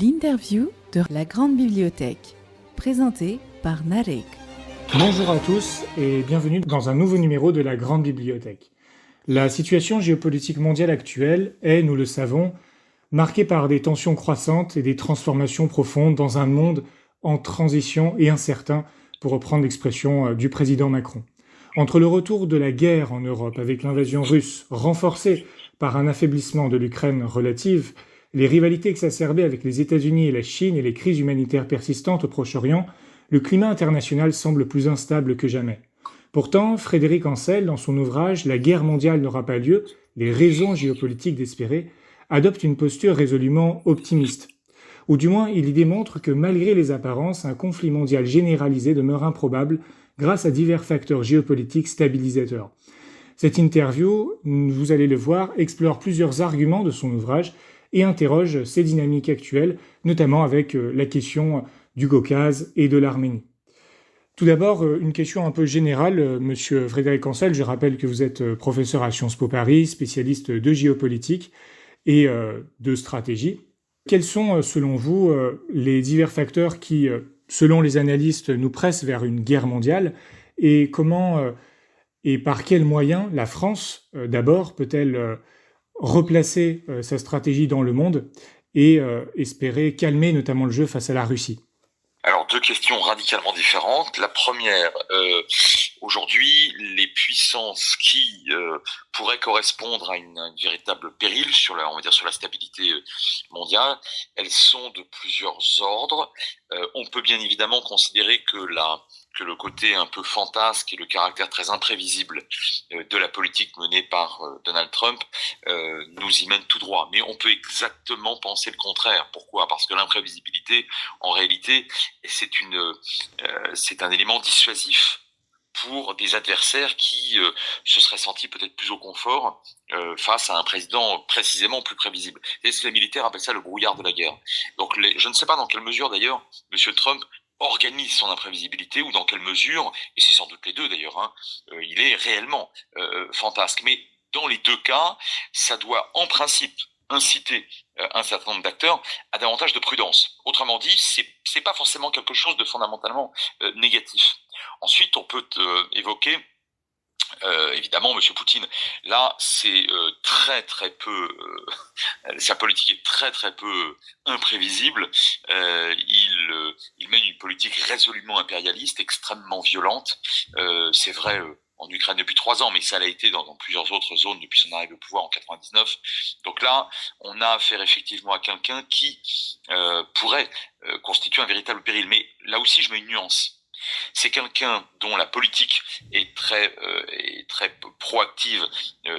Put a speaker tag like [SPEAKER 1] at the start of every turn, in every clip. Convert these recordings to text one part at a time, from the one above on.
[SPEAKER 1] L'interview de la Grande Bibliothèque, présentée par Narek.
[SPEAKER 2] Bonjour à tous et bienvenue dans un nouveau numéro de la Grande Bibliothèque. La situation géopolitique mondiale actuelle est, nous le savons, marquée par des tensions croissantes et des transformations profondes dans un monde en transition et incertain, pour reprendre l'expression du président Macron. Entre le retour de la guerre en Europe avec l'invasion russe, renforcée par un affaiblissement de l'Ukraine relative, les rivalités exacerbées avec les États-Unis et la Chine et les crises humanitaires persistantes au Proche-Orient, le climat international semble plus instable que jamais. Pourtant, Frédéric Ancel, dans son ouvrage « La guerre mondiale n'aura pas lieu, les raisons géopolitiques d'espérer », adopte une posture résolument optimiste. Ou du moins, il y démontre que malgré les apparences, un conflit mondial généralisé demeure improbable grâce à divers facteurs géopolitiques stabilisateurs. Cette interview, vous allez le voir, explore plusieurs arguments de son ouvrage et interroge ces dynamiques actuelles, notamment avec la question du Caucase et de l'Arménie. Tout d'abord, une question un peu générale, Monsieur Frédéric Ancel. Je rappelle que vous êtes professeur à Sciences Po Paris, spécialiste de géopolitique et de stratégie. Quels sont, selon vous, les divers facteurs qui, selon les analystes, nous pressent vers une guerre mondiale et comment et par quels moyens la France, d'abord, peut-elle replacer sa stratégie dans le monde et espérer calmer notamment le jeu face à la Russie?
[SPEAKER 3] Alors, deux questions radicalement différentes. La première, aujourd'hui, les puissances qui pourraient correspondre à une véritable péril sur la, on va dire, sur la stabilité mondiale, elles sont de plusieurs ordres. On peut bien évidemment considérer que le côté un peu fantasque et le caractère très imprévisible de la politique menée par Donald Trump nous y mène tout droit. Mais on peut exactement penser le contraire. Pourquoi ? Parce que l'imprévisibilité, en réalité, c'est un élément dissuasif pour des adversaires qui se seraient sentis peut-être plus au confort face à un président précisément plus prévisible. Et les militaires appellent ça le brouillard de la guerre. Donc je ne sais pas dans quelle mesure d'ailleurs M. Trump organise son imprévisibilité ou dans quelle mesure, et c'est sans doute les deux d'ailleurs, il est réellement fantasque. Mais dans les deux cas, ça doit en principe inciter un certain nombre d'acteurs à davantage de prudence. Autrement dit, c'est pas forcément quelque chose de fondamentalement négatif. Ensuite, on peut évoquer évidemment Monsieur Poutine. Là, c'est très très peu sa politique est très très peu imprévisible. Il mène une politique résolument impérialiste, extrêmement violente. C'est vrai en Ukraine depuis 3 ans, mais ça l'a été dans plusieurs autres zones depuis son arrivée au pouvoir en 99. Donc là, on a affaire effectivement à quelqu'un qui pourrait constituer un véritable péril. Mais là aussi, je mets une nuance. C'est quelqu'un dont la politique est très proactive,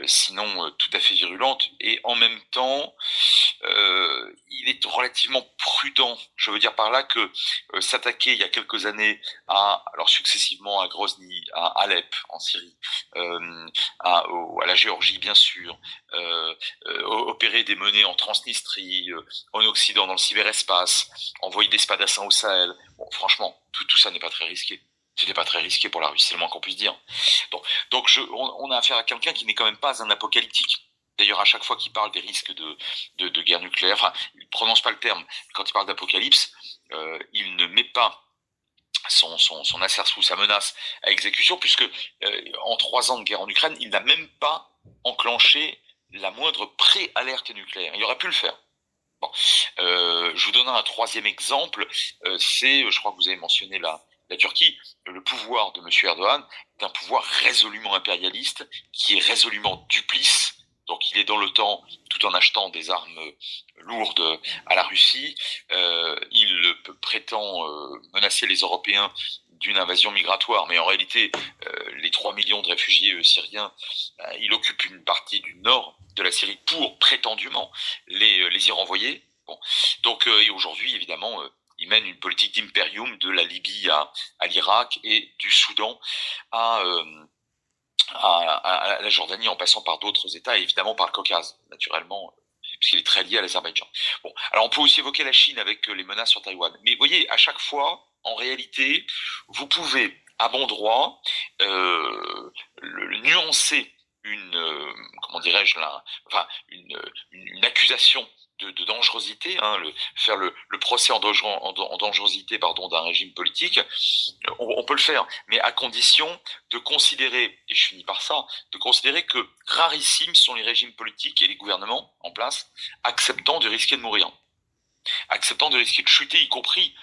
[SPEAKER 3] sinon tout à fait virulente, et en même temps, il est relativement prudent. Je veux dire par là que s'attaquer il y a quelques années alors successivement à Grozny, à Alep en Syrie, à la Géorgie bien sûr, opérer des menées en Transnistrie, en Occident dans le cyberespace, envoyer des spadassins au Sahel. Bon, franchement, tout ça n'est pas très risqué. C'était pas très risqué pour la Russie, c'est le moins qu'on puisse dire. Donc on a affaire à quelqu'un qui n'est quand même pas un apocalyptique. D'ailleurs, à chaque fois qu'il parle des risques de guerre nucléaire, enfin, il ne prononce pas le terme. Quand il parle d'apocalypse, il ne met pas son assertion ou sa menace à exécution, puisque en 3 ans de guerre en Ukraine, il n'a même pas enclenché la moindre pré-alerte nucléaire. Il aurait pu le faire. Bon. Je vous donne un troisième exemple, je crois que vous avez mentionné la Turquie. Le pouvoir de M. Erdogan est un pouvoir résolument impérialiste, qui est résolument duplice. Donc il est dans l'OTAN tout en achetant des armes lourdes à la Russie. Il prétend menacer les Européens d'une invasion migratoire, mais en réalité, les 3 millions de réfugiés syriens, il occupe une partie du nord de la Syrie pour prétendument les y renvoyer. Bon. Donc, et aujourd'hui, évidemment, il mène une politique d'impérium de la Libye à l'Irak et du Soudan à la Jordanie, en passant par d'autres États et évidemment par le Caucase, naturellement, puisqu'il est très lié à l'Azerbaïdjan. Bon, alors on peut aussi évoquer la Chine avec les menaces sur Taïwan. Mais vous voyez, à chaque fois, en réalité, vous pouvez, à bon droit, nuancer une accusation de dangerosité, hein, faire le procès en dangerosité d'un régime politique, on peut le faire, mais à condition de considérer, et je finis par ça, de considérer que rarissimes sont les régimes politiques et les gouvernements en place acceptant de risquer de mourir, acceptant de risquer de chuter, y compris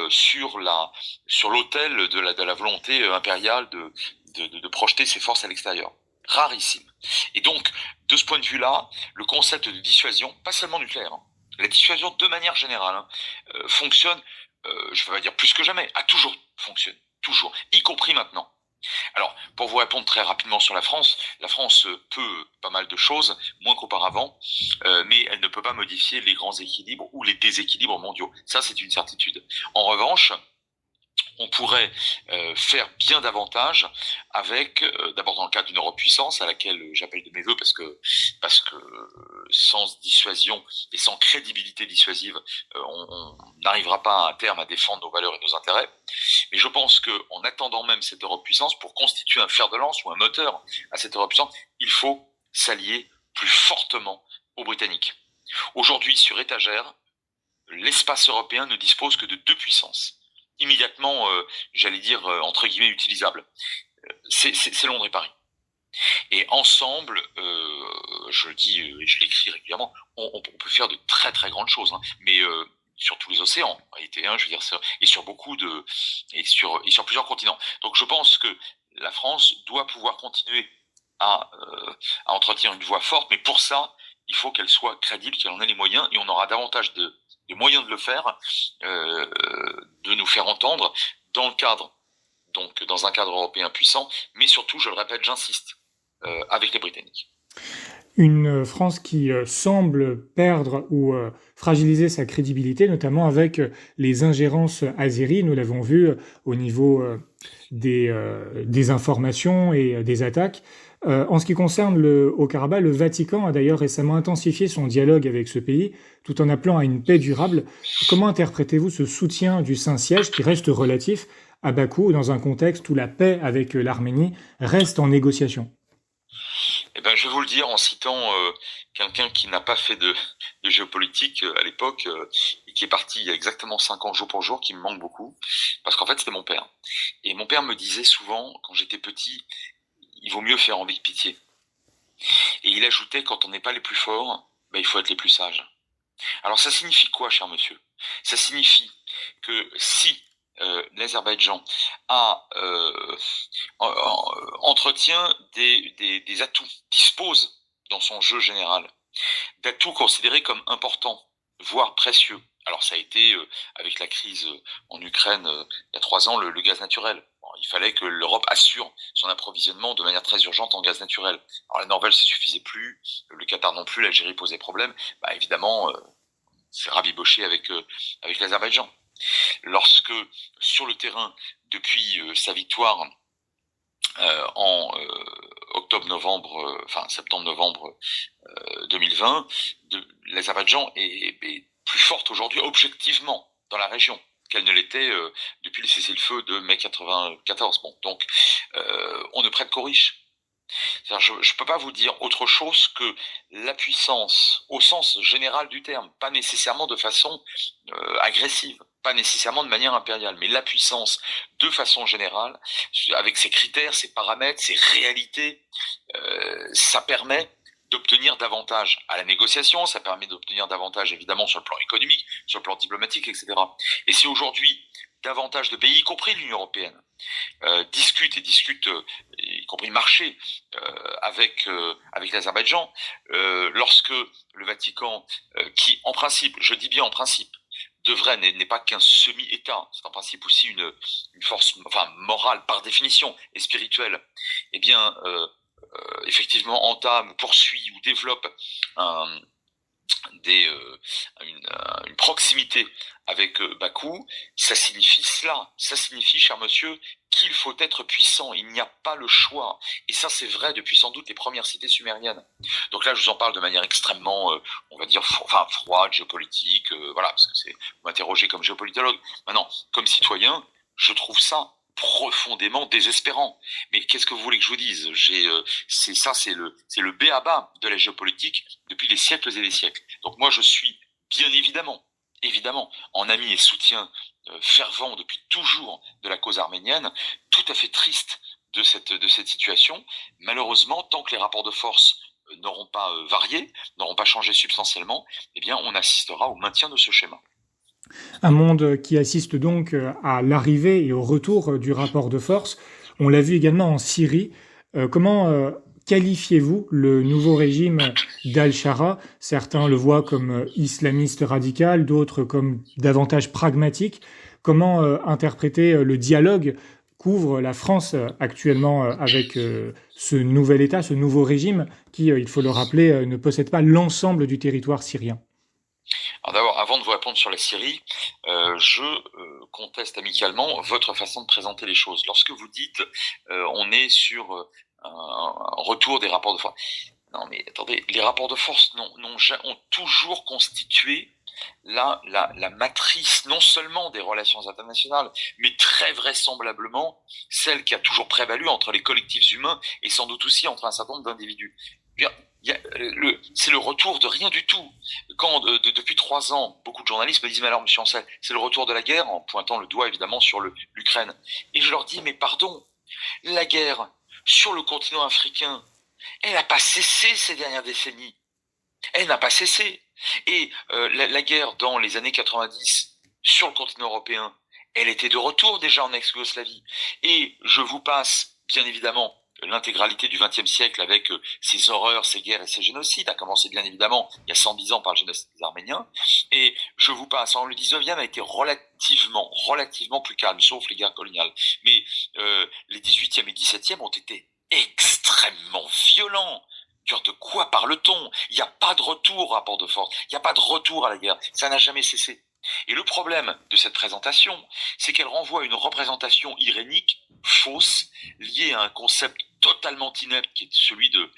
[SPEAKER 3] sur l'autel de la volonté impériale de projeter ses forces à l'extérieur. Rarissime. Et donc, de ce point de vue-là, le concept de dissuasion, pas seulement nucléaire, hein, la dissuasion de manière générale, hein, fonctionne, je ne vais pas dire plus que jamais, a toujours fonctionné, toujours, y compris maintenant. Alors, pour vous répondre très rapidement sur la France peut pas mal de choses, moins qu'auparavant, mais elle ne peut pas modifier les grands équilibres ou les déséquilibres mondiaux. Ça, c'est une certitude. En revanche, on pourrait faire bien davantage avec, d'abord dans le cadre d'une Europe puissance à laquelle j'appelle de mes voeux parce que sans dissuasion et sans crédibilité dissuasive, on n'arrivera pas à terme à défendre nos valeurs et nos intérêts. Mais je pense qu'en attendant même cette Europe puissance, pour constituer un fer de lance ou un moteur à cette Europe puissance, il faut s'allier plus fortement aux Britanniques. Aujourd'hui, sur étagère, l'espace européen ne dispose que de 2 puissances. Immédiatement, j'allais dire, entre guillemets, utilisables. C'est Londres et Paris. Et ensemble, je le dis et je l'écris régulièrement, on peut faire de très très grandes choses, hein, mais sur tous les océans, en réalité, hein, je veux dire, et sur sur plusieurs continents. Donc je pense que la France doit pouvoir continuer à entretenir une voix forte, mais pour ça, il faut qu'elle soit crédible, qu'elle en ait les moyens, et on aura davantage de moyens de le faire, de nous faire entendre dans un cadre européen puissant, mais surtout, je le répète, j'insiste, avec les Britanniques.
[SPEAKER 2] Une France qui semble perdre ou fragiliser sa crédibilité, notamment avec les ingérences azéries, nous l'avons vu au niveau des informations et des attaques. En ce qui concerne le Haut-Karabakh, le Vatican a d'ailleurs récemment intensifié son dialogue avec ce pays, tout en appelant à une paix durable. Comment interprétez-vous ce soutien du Saint-Siège, qui reste relatif, à Bakou, dans un contexte où la paix avec l'Arménie reste en négociation ?
[SPEAKER 3] Eh ben, je vais vous le dire en citant quelqu'un qui n'a pas fait de géopolitique à l'époque et qui est parti il y a exactement 5 ans jour pour jour, qui me manque beaucoup, parce qu'en fait c'était mon père. Et mon père me disait souvent, quand j'étais petit, il vaut mieux faire envie que pitié. Et il ajoutait, quand on n'est pas les plus forts, il faut être les plus sages. Alors ça signifie quoi, cher monsieur ? Ça signifie que si l'Azerbaïdjan entretient des atouts, dispose dans son jeu général d'atouts considérés comme importants, voire précieux. Alors ça a été, avec la crise en Ukraine il y a 3 ans, le gaz naturel. Bon, il fallait que l'Europe assure son approvisionnement de manière très urgente en gaz naturel. Alors la Norvège, ça suffisait plus, le Qatar non plus, l'Algérie posait problème. Évidemment, c'est rabiboché avec l'Azerbaïdjan. Lorsque, sur le terrain, depuis sa victoire en septembre-novembre 2020, l'Azerbaïdjan est plus forte aujourd'hui objectivement dans la région qu'elle ne l'était depuis le cessez-le-feu de mai 94. Bon, donc on ne prête qu'aux riches. Je ne peux pas vous dire autre chose que la puissance au sens général du terme, pas nécessairement de façon agressive, pas nécessairement de manière impériale, mais la puissance de façon générale, avec ses critères, ses paramètres, ses réalités, ça permet d'obtenir davantage à la négociation, ça permet d'obtenir davantage évidemment sur le plan économique, sur le plan diplomatique, etc. Et si aujourd'hui davantage de pays, y compris l'Union européenne, discutent, y compris le marché, avec l'Azerbaïdjan, lorsque le Vatican, qui en principe, je dis bien en principe, n'est pas qu'un semi-État, c'est en principe aussi une force morale par définition et spirituelle, eh bien effectivement entame, poursuit ou développe une proximité avec Bakou, ça signifie cela. Ça signifie, cher monsieur, qu'il faut être puissant. Il n'y a pas le choix. Et ça, c'est vrai depuis sans doute les premières cités sumériennes. Donc là, je vous en parle de manière extrêmement, on va dire, froide, géopolitique, voilà, parce que vous m'interrogez comme géopolitologue. Maintenant, comme citoyen, je trouve ça profondément désespérant. Mais qu'est-ce que vous voulez que je vous dise? C'est le b.a.-ba de la géopolitique depuis des siècles et des siècles. Donc moi, je suis bien évidemment, en ami et soutien fervent depuis toujours de la cause arménienne, tout à fait triste de cette situation. Malheureusement, tant que les rapports de force n'auront pas varié, n'auront pas changé substantiellement, eh bien, on assistera au maintien de ce schéma.
[SPEAKER 2] Un monde qui assiste donc à l'arrivée et au retour du rapport de force. On l'a vu également en Syrie. Comment qualifiez-vous le nouveau régime d'Al-Shara? Certains le voient comme islamiste radical, d'autres comme davantage pragmatique. Comment interpréter le dialogue qu'ouvre la France actuellement avec ce nouvel État, ce nouveau régime qui, il faut le rappeler, ne possède pas l'ensemble du territoire syrien?
[SPEAKER 3] Alors d'abord, avant de vous répondre sur la Syrie, je conteste amicalement votre façon de présenter les choses. Lorsque vous dites on est sur un retour des rapports de force. Non mais attendez, les rapports de force ont toujours constitué la matrice non seulement des relations internationales, mais très vraisemblablement celle qui a toujours prévalu entre les collectifs humains et sans doute aussi entre un certain nombre d'individus. C'est le retour de rien du tout. Quand depuis 3 ans, beaucoup de journalistes me disent mais alors monsieur Ancel, c'est le retour de la guerre, en pointant le doigt évidemment sur l'Ukraine. Et je leur dis mais pardon, la guerre sur le continent africain, elle n'a pas cessé ces dernières décennies. Elle n'a pas cessé. Et la guerre dans les années 90 sur le continent européen, elle était de retour déjà en ex-Yougoslavie. Et je vous passe bien évidemment l'intégralité du XXe siècle avec ses horreurs, ses guerres et ses génocides, a commencé bien évidemment il y a 110 ans par le génocide des Arméniens, et je vous passe, le 19e a été relativement plus calme, sauf les guerres coloniales, mais les 18e et 17e ont été extrêmement violents. De quoi parle-t-on? Il n'y a pas de retour au rapport de force, il n'y a pas de retour à la guerre, ça n'a jamais cessé. Et le problème de cette présentation, c'est qu'elle renvoie à une représentation irénique, fausse, liée à un concept totalement inepte qui est celui de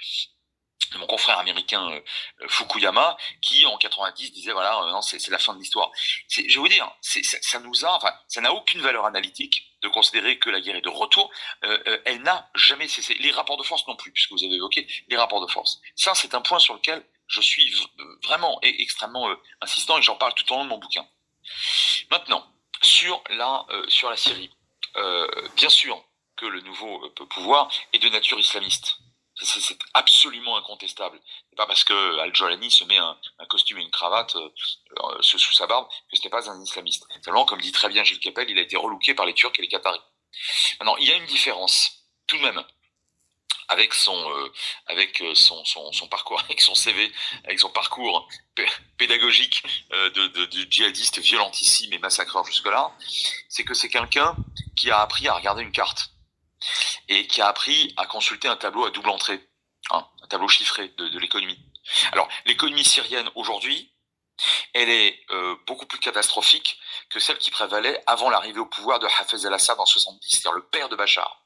[SPEAKER 3] mon confrère américain Fukuyama, qui en 90 disait voilà, non, c'est la fin de l'histoire. Je vais vous dire, ça n'a aucune valeur analytique de considérer que la guerre est de retour. Elle n'a jamais cessé. Les rapports de force non plus, puisque vous avez évoqué les rapports de force. Ça, c'est un point sur lequel je suis vraiment extrêmement insistant et j'en parle tout au long de mon bouquin. Maintenant, sur la Syrie, bien sûr que le nouveau pouvoir est de nature islamiste. C'est absolument incontestable. C'est pas parce que Al-Jolani se met un costume et une cravate sous sa barbe que ce n'est pas un islamiste. Seulement, comme dit très bien Gilles Kepel, il a été relooké par les Turcs et les Qataris. Maintenant, il y a une différence, tout de même, avec son parcours, avec son CV, avec son parcours pédagogique de djihadiste violentissime et massacreur jusque-là, c'est que c'est quelqu'un qui a appris à regarder une carte et qui a appris à consulter un tableau à double entrée, un tableau chiffré de l'économie. Alors, l'économie syrienne aujourd'hui, elle est beaucoup plus catastrophique que celle qui prévalait avant l'arrivée au pouvoir de Hafez el-Assad en 70, c'est-à-dire le père de Bachar.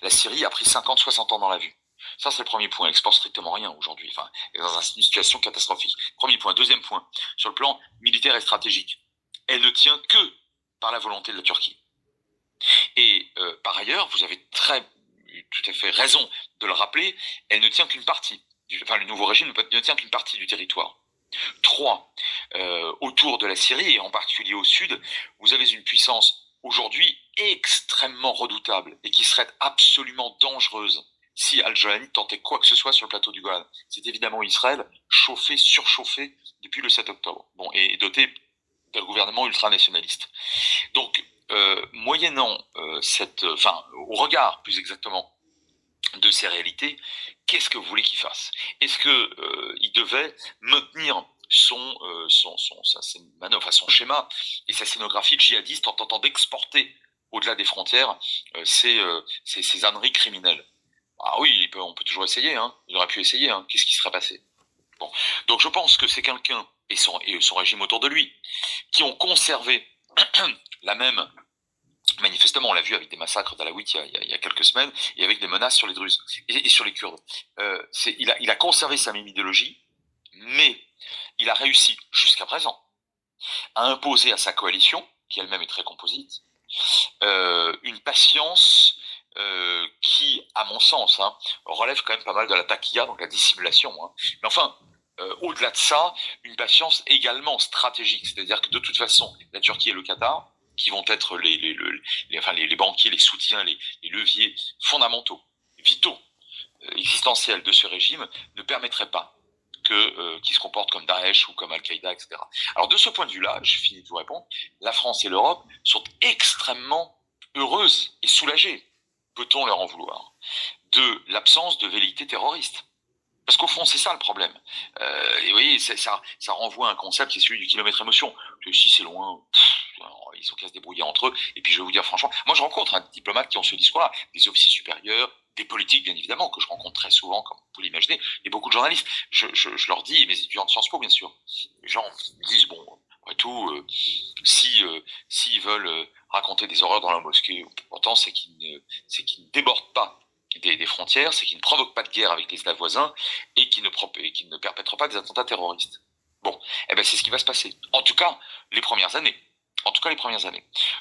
[SPEAKER 3] La Syrie a pris 50-60 ans dans la vue. Ça, c'est le premier point. Elle exporte strictement rien aujourd'hui. Enfin, elle est dans une situation catastrophique. Premier point. Deuxième point. Sur le plan militaire et stratégique, elle ne tient que par la volonté de la Turquie. Et par ailleurs, vous avez tout à fait raison de le rappeler, elle ne tient qu'une partie. Le nouveau régime ne tient qu'une partie du territoire. 3. Autour de la Syrie, et en particulier au sud, vous avez une puissance aujourd'hui extrêmement redoutable et qui serait absolument dangereuse si Al-Jolani tentait quoi que ce soit sur le plateau du Golan. C'est évidemment Israël, surchauffé depuis le 7 octobre, et doté d'un gouvernement ultranationaliste. Donc, moyennant au regard plus exactement de ces réalités, qu'est-ce que vous voulez qu'il fasse? Est-ce que il devait maintenir son schéma et sa scénographie djihadiste en tentant d'exporter au-delà des frontières ces âneries criminelles? Ah oui, on peut toujours essayer, hein. Il aurait pu essayer, hein. Qu'est-ce qui serait passé? Bon, donc je pense que c'est quelqu'un et son régime autour de lui qui ont conservé la même. Manifestement, on l'a vu avec des massacres d'Alaouites il y a quelques semaines et avec des menaces sur les Druzes et sur les Kurdes. Il a conservé sa même idéologie, mais il a réussi jusqu'à présent à imposer à sa coalition, qui elle-même est très composite, une patience qui, à mon sens, relève quand même pas mal de la taquilla, donc la dissimulation. Mais enfin, au-delà de ça, une patience également stratégique, c'est-à-dire que de toute façon, la Turquie et le Qatar, qui vont être les banquiers, les soutiens, les leviers fondamentaux, vitaux, existentiels de ce régime, ne permettraient pas qu'il se comporte comme Daesh ou comme Al-Qaïda, etc. Alors de ce point de vue-là, je finis de vous répondre, la France et l'Europe sont extrêmement heureuses et soulagées, peut-on leur en vouloir, de l'absence de velléité terroriste. Parce qu'au fond, c'est ça le problème. Et vous voyez, ça renvoie à un concept qui est celui du kilomètre émotion. Que si c'est loin, ils ont qu'à se débrouiller entre eux. Et puis je vais vous dire franchement, moi je rencontre des diplomates qui ont ce discours-là, des officiers supérieurs, des politiques bien évidemment, que je rencontre très souvent, comme vous l'imaginer, et beaucoup de journalistes. Je leur dis, et mes étudiants de Sciences Po bien sûr, les gens me disent, bon, après tout, s'ils veulent raconter des horreurs dans la mosquée, pourtant c'est qu'ils ne débordent pas des frontières, c'est qu'ils ne provoquent pas de guerre avec les Slaves voisins et qu'ils ne perpètrent pas des attentats terroristes. Bon, c'est ce qui va se passer. En tout cas, les premières années.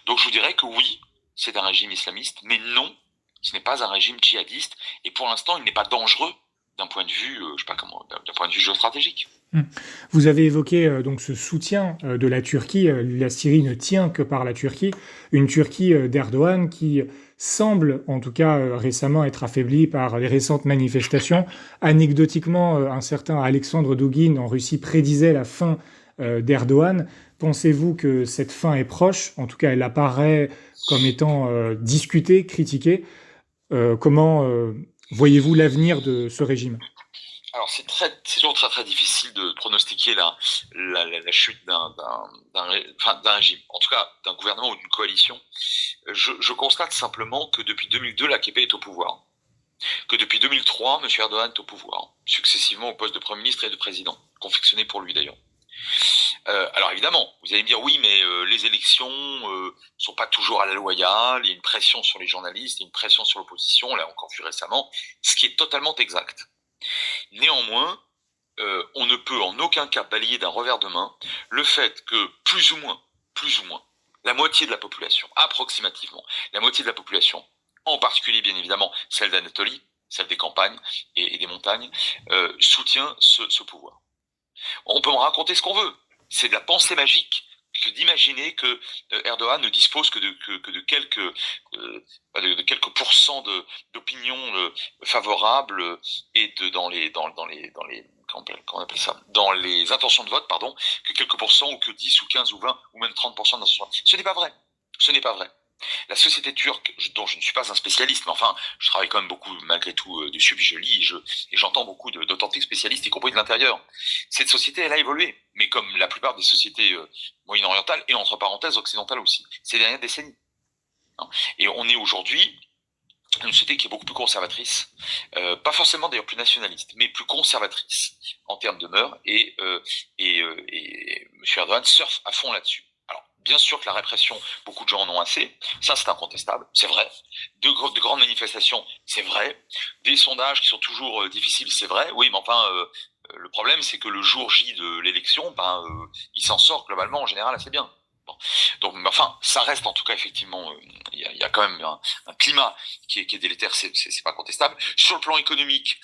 [SPEAKER 3] Donc je vous dirais que oui, c'est un régime islamiste, mais non, ce n'est pas un régime djihadiste, et pour l'instant, il n'est pas dangereux d'un point de vue, d'un point de vue géostratégique.
[SPEAKER 2] Vous avez évoqué donc ce soutien de la Turquie. La Syrie ne tient que par la Turquie. Une Turquie d'Erdogan qui semble, en tout cas récemment, être affaiblie par les récentes manifestations. Anecdotiquement, un certain Alexandre Douguin en Russie prédisait la fin d'Erdogan. Pensez-vous que cette fin est proche? En tout cas, elle apparaît comme étant discutée, critiquée. Comment voyez-vous l'avenir de ce régime?
[SPEAKER 3] Alors c'est toujours très très difficile de pronostiquer la chute d'un régime, en tout cas d'un gouvernement ou d'une coalition. Je constate simplement que depuis 2002, l'AKP est au pouvoir, que depuis 2003, M. Erdogan est au pouvoir, successivement au poste de Premier ministre et de Président, confectionné pour lui d'ailleurs. Alors évidemment, vous allez me dire oui, mais les élections sont pas toujours à la loyale, il y a une pression sur les journalistes, il y a une pression sur l'opposition, on l'a encore vu récemment, ce qui est totalement exact. Néanmoins, on ne peut en aucun cas balayer d'un revers de main le fait que plus ou moins, la moitié de la population, approximativement, la moitié de la population, en particulier bien évidemment celle d'Anatolie, celle des campagnes et des montagnes, soutient ce pouvoir. On peut en raconter ce qu'on veut. C'est de la pensée magique que d'imaginer que Erdogan ne dispose que de quelques pourcents d'opinion favorable et dans les comment on appelle ça, dans les intentions de vote, pardon, que quelques pourcents ou que 10 ou 15 ou 20 ou même 30% d'intentions de vote. Ce n'est pas vrai. La société turque, dont je ne suis pas un spécialiste, mais enfin, je travaille quand même beaucoup malgré tout dessus, puis je lis et j'entends beaucoup d'authentiques spécialistes, y compris de l'intérieur. Cette société, elle a évolué, mais comme la plupart des sociétés moyen-orientales et entre parenthèses occidentales aussi, ces dernières décennies. Et on est aujourd'hui une société qui est beaucoup plus conservatrice, pas forcément d'ailleurs plus nationaliste, mais plus conservatrice en termes de mœurs, et M. Erdogan surfe à fond là-dessus. Bien sûr que la répression, beaucoup de gens en ont assez, ça c'est incontestable, c'est vrai. De grandes manifestations, c'est vrai. Des sondages qui sont toujours difficiles, c'est vrai. Oui, mais enfin, le problème c'est que le jour J de l'élection, il s'en sort globalement en général assez bien. Bon. Donc, enfin, ça reste en tout cas effectivement, il y a quand même un climat qui est délétère, c'est pas contestable. Sur le plan économique,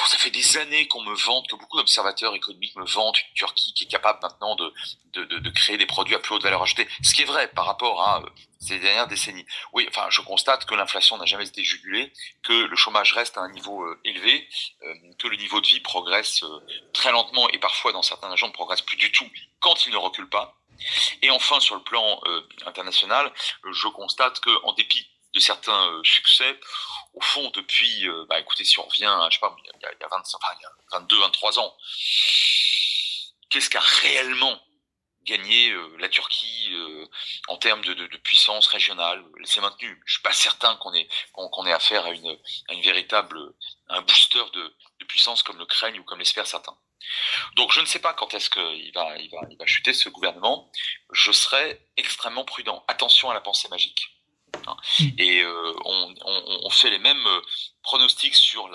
[SPEAKER 3] ça fait des années qu'on me vante, que beaucoup d'observateurs économiques me vantent une Turquie qui est capable maintenant de créer des produits à plus haute valeur ajoutée. Ce qui est vrai par rapport à ces dernières décennies. Oui, enfin, je constate que l'inflation n'a jamais été jugulée, que le chômage reste à un niveau élevé, que le niveau de vie progresse très lentement et parfois dans certaines régions ne progresse plus du tout quand il ne recule pas. Et enfin, sur le plan international, je constate que en dépit de certains succès, au fond, depuis, écoutez, si on revient, je sais pas, il y a 22, 23 ans, qu'est-ce qu'a réellement gagné la Turquie en termes de puissance régionale? C'est maintenu. Je suis pas certain qu'on ait affaire à une véritable, un booster de puissance comme le craignent ou comme l'espèrent certains. Donc je ne sais pas quand est-ce qu'il va chuter ce gouvernement. Je serai extrêmement prudent. Attention à la pensée magique. Et on fait les mêmes pronostics sur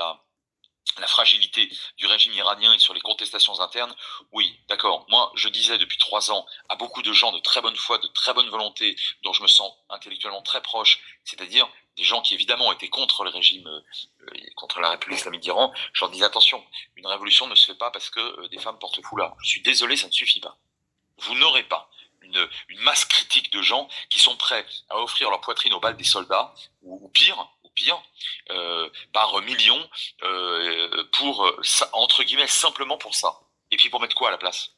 [SPEAKER 3] la fragilité du régime iranien et sur les contestations internes, oui, d'accord. Moi, je disais depuis 3 ans à beaucoup de gens de très bonne foi, de très bonne volonté, dont je me sens intellectuellement très proche, c'est-à-dire des gens qui évidemment étaient contre le régime, contre la République islamique d'Iran, je leur disais attention, une révolution ne se fait pas parce que des femmes portent le foulard. Je suis désolé, ça ne suffit pas. Vous n'aurez pas une masse critique de gens qui sont prêts à offrir leur poitrine aux balles des soldats, ou pire, par millions, pour, entre guillemets, simplement pour ça. Et puis pour mettre quoi à la place?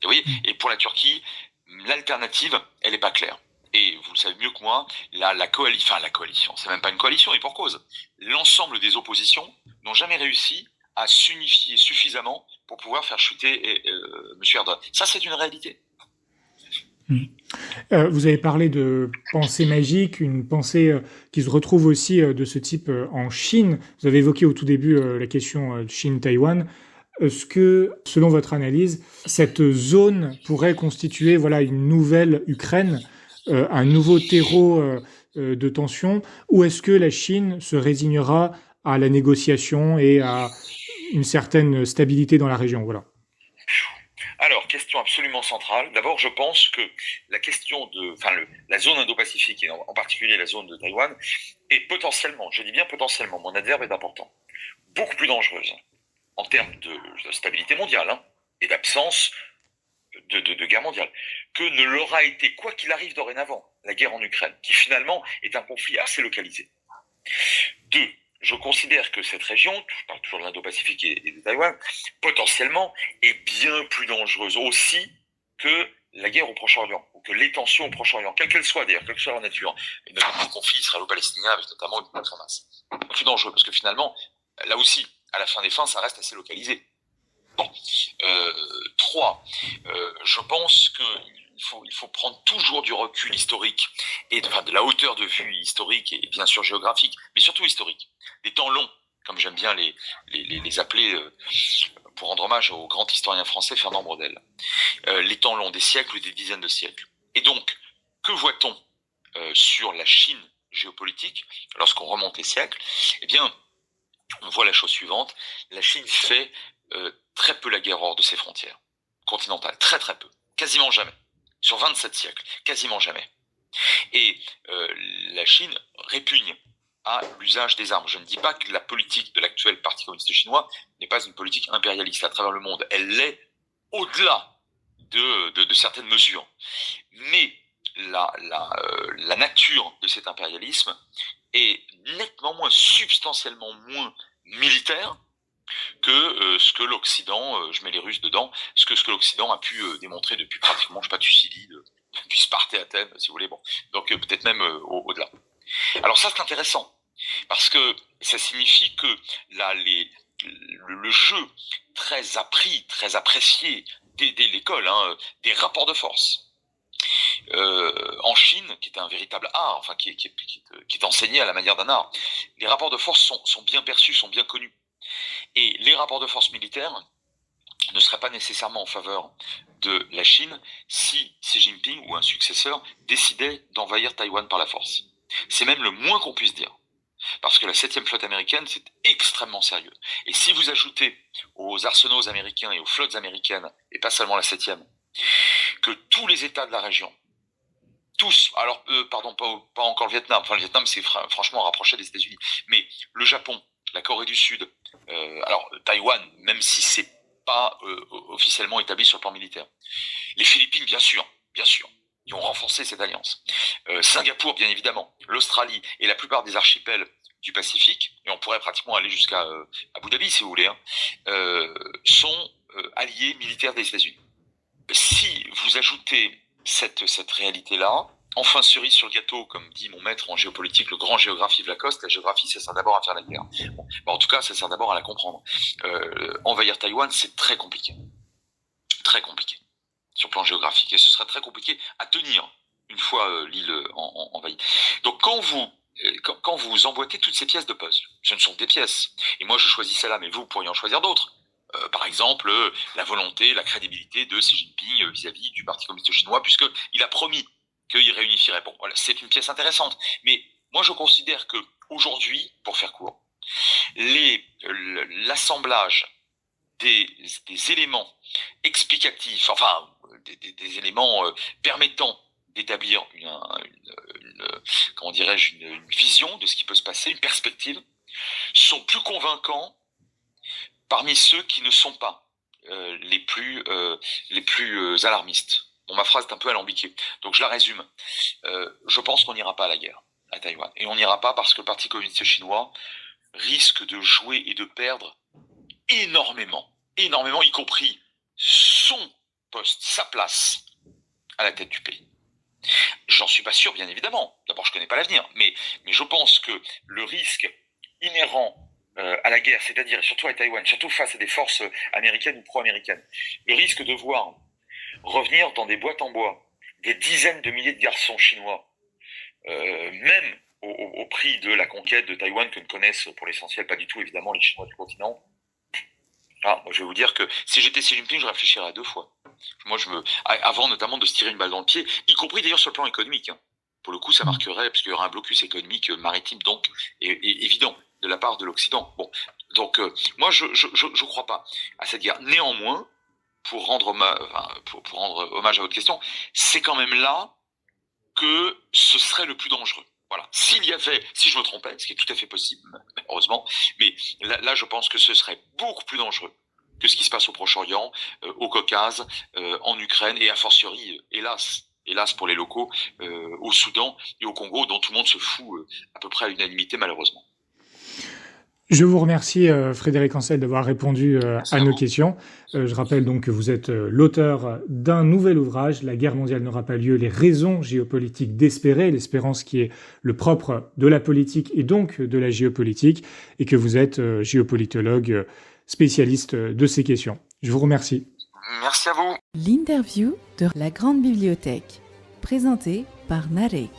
[SPEAKER 3] Et vous voyez, et pour la Turquie, l'alternative, elle n'est pas claire. Et vous le savez mieux que moi, la coalition, c'est même pas une coalition, et pour cause. L'ensemble des oppositions n'ont jamais réussi à s'unifier suffisamment pour pouvoir faire chuter M. Erdogan. Ça, c'est une réalité.
[SPEAKER 2] Vous avez parlé de pensée magique, une pensée qui se retrouve aussi de ce type en Chine. Vous avez évoqué au tout début la question Chine-Taïwan. Est-ce que, selon votre analyse, cette zone pourrait constituer une nouvelle Ukraine, un nouveau terreau de tension, ou est-ce que la Chine se résignera à la négociation et à une certaine stabilité dans la région? Voilà.
[SPEAKER 3] Alors, question absolument centrale. D'abord, je pense que la question la zone Indo-Pacifique, et en particulier la zone de Taïwan, est potentiellement, je dis bien potentiellement, mon adverbe est important, beaucoup plus dangereuse en termes de stabilité mondiale et d'absence de guerre mondiale, que ne l'aura été, quoi qu'il arrive dorénavant, la guerre en Ukraine, qui finalement est un conflit assez localisé. 2. Je considère que cette région, je parle toujours de l'Indo-Pacifique et de Taïwan, potentiellement est bien plus dangereuse aussi que la guerre au Proche-Orient, ou que les tensions au Proche-Orient, quelle qu'elle soit d'ailleurs, quelle que soit leur nature, et notamment le conflit israélo-palestinien avec notamment une place en masse. Plus dangereux, parce que finalement, là aussi, à la fin des fins, ça reste assez localisé. Bon. 3. Je pense qu'il faut prendre toujours du recul historique et de la hauteur de vue historique et bien sûr géographique, mais surtout historique. Des temps longs, comme j'aime bien les appeler pour rendre hommage au grand historien français Fernand Braudel. Les temps longs, des siècles ou des dizaines de siècles. Et donc, que voit-on sur la Chine géopolitique lorsqu'on remonte les siècles? Eh bien, on voit la chose suivante. La Chine fait très peu la guerre hors de ses frontières continentales. Très très peu. Quasiment jamais. Sur 27 siècles. Quasiment jamais. Et la Chine répugne à l'usage des armes. Je ne dis pas que la politique de l'actuel Parti communiste chinois n'est pas une politique impérialiste à travers le monde. Elle l'est au-delà de certaines mesures. Mais la nature de cet impérialisme est nettement moins, substantiellement moins militaire que ce que l'Occident, je mets les Russes dedans, ce que l'Occident a pu démontrer depuis pratiquement, je sais pas, Thucydide, depuis Sparte et Athènes, si vous voulez, bon, donc peut-être même au-delà. Alors ça, c'est intéressant, parce que ça signifie que là, le jeu très appris, très apprécié dès l'école, des rapports de force, en Chine, qui est un véritable art, enfin qui est enseigné à la manière d'un art, les rapports de force sont bien perçus, sont bien connus. Et les rapports de force militaires ne seraient pas nécessairement en faveur de la Chine si Xi Jinping ou un successeur décidait d'envahir Taïwan par la force. C'est même le moins qu'on puisse dire. Parce que la 7e flotte américaine, c'est extrêmement sérieux. Et si vous ajoutez aux arsenaux américains et aux flottes américaines, et pas seulement la 7e, que tous les États de la région, tous, alors pardon, pas encore le Vietnam, enfin le Vietnam c'est franchement rapproché des États-Unis, mais le Japon, la Corée du Sud, alors Taïwan, même si c'est pas officiellement établi sur le plan militaire. Les Philippines, bien sûr, ils ont renforcé cette alliance. Singapour, bien évidemment, l'Australie et la plupart des archipels du Pacifique, et on pourrait pratiquement aller jusqu'à Abu Dhabi si vous voulez, sont alliés militaires des États-Unis. Si vous ajoutez cette réalité-là, enfin cerise sur le gâteau, comme dit mon maître en géopolitique, le grand géographe Yves Lacoste, la géographie ça sert d'abord à faire la guerre. Bon, en tout cas, ça sert d'abord à la comprendre. Envahir Taïwan, c'est très compliqué. Très compliqué. Sur le plan géographique. Et ce sera très compliqué à tenir une fois l'île envahie. Donc quand vous emboîtez toutes ces pièces de puzzle, ce ne sont que des pièces. Et moi je choisis celle-là, mais vous pourriez en choisir d'autres. Par exemple, la volonté, la crédibilité de Xi Jinping vis-à-vis du Parti communiste chinois, puisqu'il a promis qu'il réunifierait. Bon, voilà, c'est une pièce intéressante. Mais moi, je considère que aujourd'hui, pour faire court, L'assemblage des éléments explicatifs, enfin des éléments permettant d'établir comment dirais-je, une vision de ce qui peut se passer, une perspective, sont plus convaincants parmi ceux qui ne sont pas les plus alarmistes. Bon, ma phrase est un peu alambiquée, donc je la résume. Je pense qu'on n'ira pas à la guerre à Taïwan. Et on n'ira pas parce que le Parti communiste chinois risque de jouer et de perdre énormément, y compris son poste, sa place à la tête du pays. J'en suis pas sûr, bien évidemment. D'abord, je connais pas l'avenir, mais je pense que le risque inhérent à la guerre, c'est-à-dire surtout à Taïwan, surtout face à des forces américaines ou pro-américaines, le risque de voir revenir dans des boîtes en bois des dizaines de milliers de garçons chinois, même au prix de la conquête de Taïwan que ne connaissent pour l'essentiel pas du tout évidemment les Chinois du continent. Ah, moi je vais vous dire que si j'étais Xi Jinping, je réfléchirais à deux fois. Moi, avant notamment de se tirer une balle dans le pied, y compris d'ailleurs sur le plan économique. Hein. Pour le coup, ça marquerait, parce qu'il y aura un blocus économique maritime, donc, et évident, de la part de l'Occident. Bon, donc, moi, je crois pas à cette guerre. Néanmoins, pour rendre hommage à votre question, c'est quand même là que ce serait le plus dangereux. Voilà. Si je me trompais, ce qui est tout à fait possible, heureusement, mais là, je pense que ce serait beaucoup plus dangereux que ce qui se passe au Proche-Orient, au Caucase, en Ukraine et a fortiori, hélas pour les locaux, au Soudan et au Congo, dont tout le monde se fout à peu près à l'unanimité malheureusement.
[SPEAKER 2] Je vous remercie Frédéric Ancel d'avoir répondu à nos questions. Je rappelle donc que vous êtes l'auteur d'un nouvel ouvrage, La guerre mondiale n'aura pas lieu, les raisons géopolitiques d'espérer, l'espérance qui est le propre de la politique et donc de la géopolitique, et que vous êtes géopolitologue spécialiste de ces questions. Je vous remercie.
[SPEAKER 3] Merci à vous.
[SPEAKER 1] L'interview de la Grande Bibliothèque, présentée par Narek.